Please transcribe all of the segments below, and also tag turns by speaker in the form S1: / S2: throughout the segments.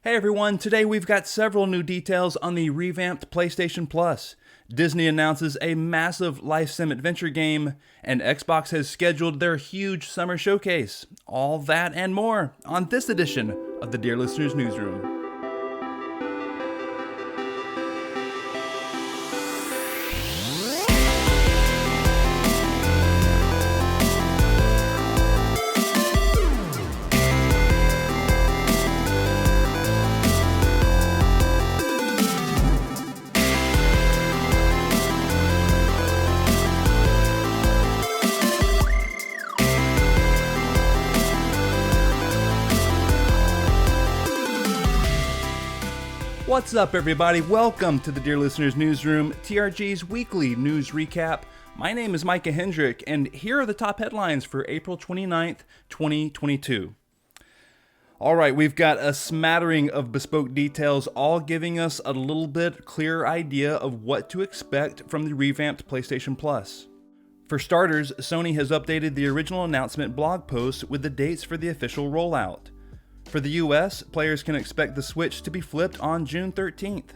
S1: Hey everyone, today we've got several new details on the revamped PlayStation Plus. Disney announces a massive life sim adventure game, and Xbox has scheduled their huge summer showcase. All that and more on this edition of the Dear Listeners Newsroom. What's up, everybody? Welcome to the Dear Listeners Newsroom, TRG's weekly news recap. My name is Micah Hendrick, and here are the top headlines for April 29th, 2022. All right, we've got a smattering of bespoke details, all giving us a little bit clearer idea of what to expect from the revamped PlayStation Plus. For starters, Sony has updated the original announcement blog post with the dates for the official rollout. For the US, players can expect the Switch to be flipped on June 13th.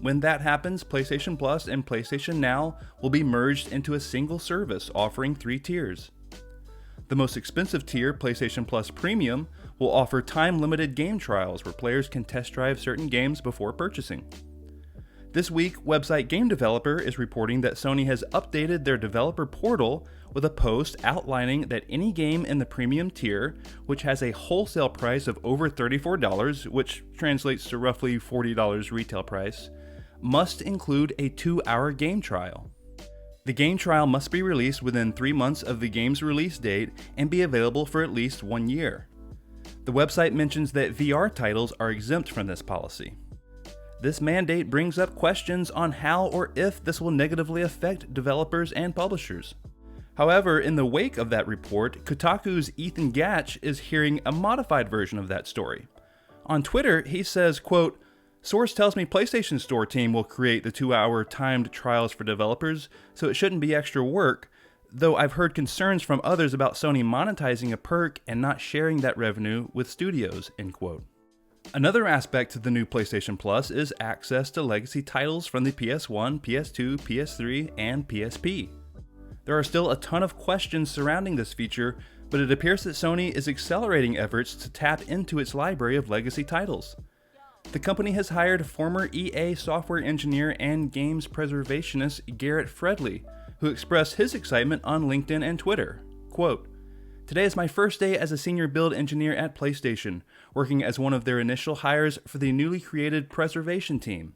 S1: When that happens, PlayStation Plus and PlayStation Now will be merged into a single service offering 3 tiers. The most expensive tier, PlayStation Plus Premium, will offer time-limited game trials where players can test drive certain games before purchasing. This week, website Game Developer is reporting that Sony has updated their developer portal with a post outlining that any game in the premium tier, which has a wholesale price of over $34, which translates to roughly $40 retail price, must include a 2-hour game trial. The game trial must be released within 3 months of the game's release date and be available for at least 1 year. The website mentions that VR titles are exempt from this policy. This mandate brings up questions on how or if this will negatively affect developers and publishers. However, in the wake of that report, Kotaku's Ethan Gatch is hearing a modified version of that story. On Twitter, he says, quote, "Source tells me PlayStation Store team will create the 2-hour timed trials for developers, so it shouldn't be extra work, though I've heard concerns from others about Sony monetizing a perk and not sharing that revenue with studios," end quote. Another aspect to the new PlayStation Plus is access to legacy titles from the PS1, PS2, PS3, and PSP. There are still a ton of questions surrounding this feature, but it appears that Sony is accelerating efforts to tap into its library of legacy titles. The company has hired former EA software engineer and games preservationist Garrett Fredley, who expressed his excitement on LinkedIn and Twitter. Quote, "Today is my first day as a senior build engineer at PlayStation, working as one of their initial hires for the newly created preservation team.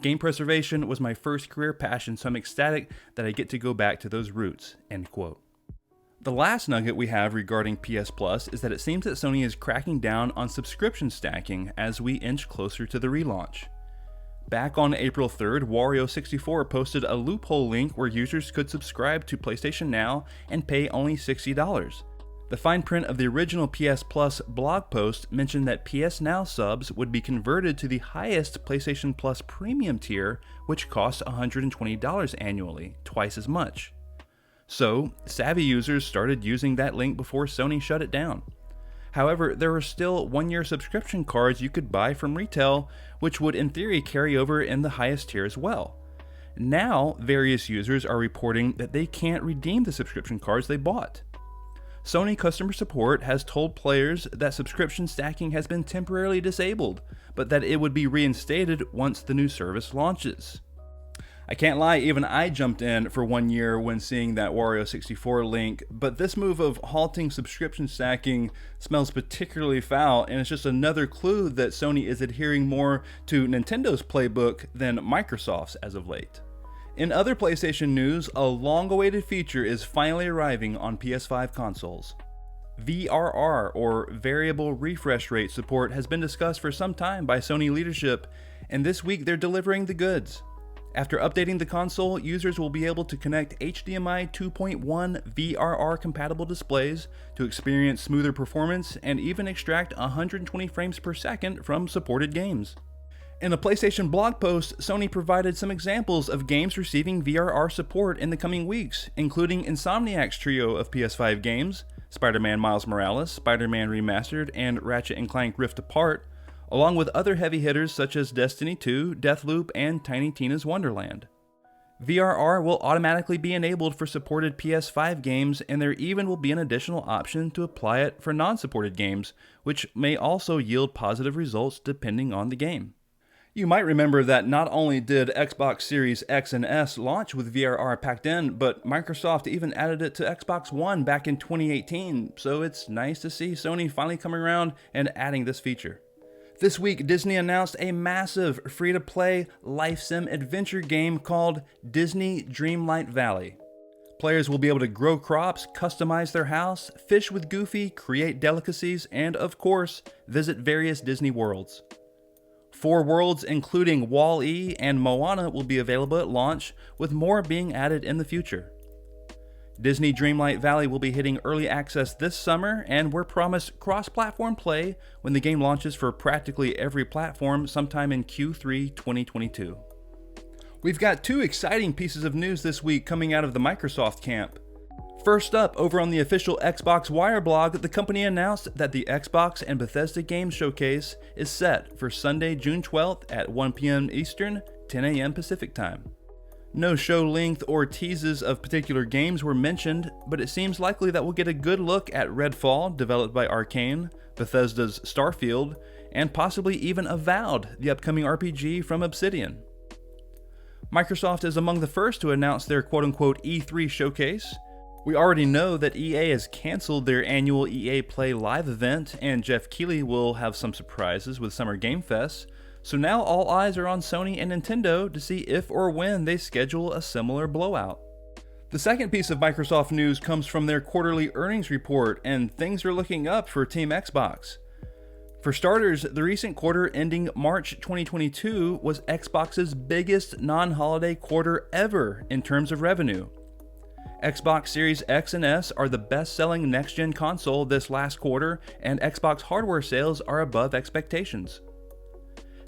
S1: Game preservation was my first career passion, so I'm ecstatic that I get to go back to those roots," end quote. The last nugget we have regarding PS Plus is that it seems that Sony is cracking down on subscription stacking as we inch closer to the relaunch. Back on April 3rd, Wario64 posted a loophole link where users could subscribe to PlayStation Now and pay only $60. The fine print of the original PS Plus blog post mentioned that PS Now subs would be converted to the highest PlayStation Plus Premium tier, which costs $120 annually, twice as much. So, savvy users started using that link before Sony shut it down. However, there are still 1-year subscription cards you could buy from retail, which would in theory carry over in the highest tier as well. Now, various users are reporting that they can't redeem the subscription cards they bought. Sony customer support has told players that subscription stacking has been temporarily disabled, but that it would be reinstated once the new service launches. I can't lie, even I jumped in for 1 year when seeing that Wario64 link, but this move of halting subscription stacking smells particularly foul, and it's just another clue that Sony is adhering more to Nintendo's playbook than Microsoft's as of late. In other PlayStation news, a long-awaited feature is finally arriving on PS5 consoles. VRR, or Variable Refresh Rate support, has been discussed for some time by Sony leadership, and this week they're delivering the goods. After updating the console, users will be able to connect HDMI 2.1 VRR-compatible displays to experience smoother performance and even extract 120 frames per second from supported games. In a PlayStation blog post, Sony provided some examples of games receiving VRR support in the coming weeks, including Insomniac's trio of PS5 games, Spider-Man Miles Morales, Spider-Man Remastered, and Ratchet & Clank Rift Apart, along with other heavy hitters such as Destiny 2, Deathloop, and Tiny Tina's Wonderland. VRR will automatically be enabled for supported PS5 games, and there even will be an additional option to apply it for non-supported games, which may also yield positive results depending on the game. You might remember that not only did Xbox Series X and S launch with VRR packed in, but Microsoft even added it to Xbox One back in 2018, so it's nice to see Sony finally coming around and adding this feature. This week, Disney announced a massive free-to-play life sim adventure game called Disney Dreamlight Valley. Players will be able to grow crops, customize their house, fish with Goofy, create delicacies, and of course, visit various Disney worlds. 4 worlds, including Wall-E and Moana, will be available at launch, with more being added in the future. Disney Dreamlight Valley will be hitting early access this summer, and we're promised cross-platform play when the game launches for practically every platform sometime in Q3 2022. We've got 2 exciting pieces of news this week coming out of the Microsoft camp. First up, over on the official Xbox Wire blog, the company announced that the Xbox and Bethesda Game Showcase is set for Sunday, June 12th at 1 p.m. Eastern, 10 a.m. Pacific Time. No show length or teases of particular games were mentioned, but it seems likely that we'll get a good look at Redfall, developed by Arcane, Bethesda's Starfield, and possibly even Avowed, the upcoming RPG from Obsidian. Microsoft is among the first to announce their quote-unquote E3 showcase. We already know that EA has canceled their annual EA Play Live event, and Jeff Keighley will have some surprises with Summer Game Fest. So now all eyes are on Sony and Nintendo to see if or when they schedule a similar blowout. The second piece of Microsoft news comes from their quarterly earnings report, and things are looking up for Team Xbox. For starters, the recent quarter ending March 2022 was Xbox's biggest non-holiday quarter ever in terms of revenue. Xbox Series X and S are the best-selling next-gen console this last quarter, and Xbox hardware sales are above expectations.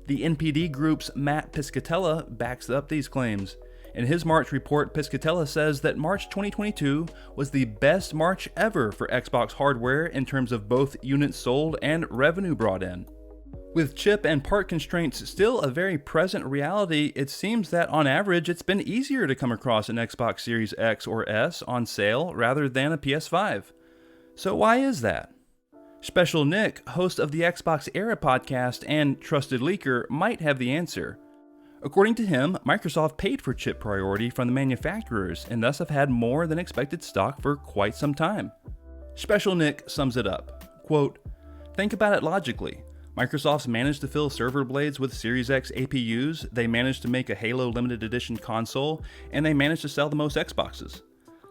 S1: The NPD Group's Matt Piscatella backs up these claims. In his March report, Piscatella says that March 2022 was the best March ever for Xbox hardware in terms of both units sold and revenue brought in. With chip and part constraints still a very present reality, it seems that on average it's been easier to come across an Xbox Series X or S on sale rather than a PS5. So why is that? Special Nick, host of the Xbox Era podcast and trusted leaker, might have the answer. According to him, Microsoft paid for chip priority from the manufacturers and thus have had more than expected stock for quite some time. Special Nick sums it up. Quote, "Think about it logically. Microsoft's managed to fill server blades with Series X APUs, they managed to make a Halo limited edition console, and they managed to sell the most Xboxes.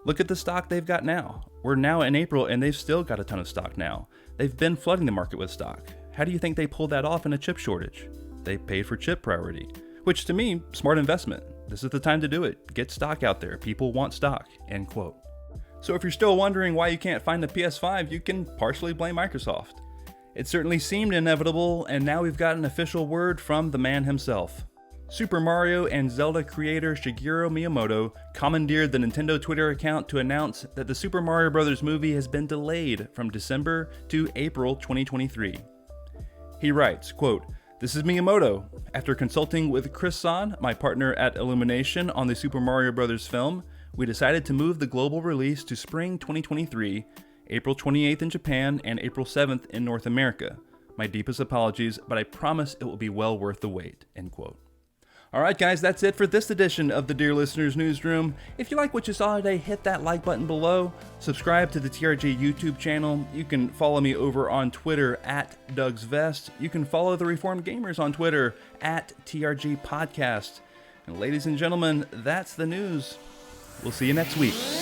S1: Look at the stock they've got now. We're now in April and they've still got a ton of stock now. They've been flooding the market with stock. How do you think they pulled that off in a chip shortage? They paid for chip priority. Which to me, smart investment. This is the time to do it. Get stock out there. People want stock." End quote. So if you're still wondering why you can't find a PS5, you can partially blame Microsoft. It certainly seemed inevitable, and now we've got an official word from the man himself. Super Mario and Zelda creator Shigeru Miyamoto commandeered the Nintendo Twitter account to announce that the Super Mario Bros. Movie has been delayed from December to April 2023. He writes, quote, "This is Miyamoto. After consulting with Chris San, my partner at Illumination on the Super Mario Bros. Film, we decided to move the global release to spring 2023, April 28th in Japan and April 7th in North America. My deepest apologies, but I promise it will be well worth the wait." End quote. Alright guys, that's it for this edition of the Dear Listeners Newsroom. If you like what you saw today, hit that like button below. Subscribe to the TRG YouTube channel. You can follow me over on Twitter at Doug's Vest. You can follow the Reformed Gamers on Twitter at TRG Podcast. And ladies and gentlemen, that's the news. We'll see you next week.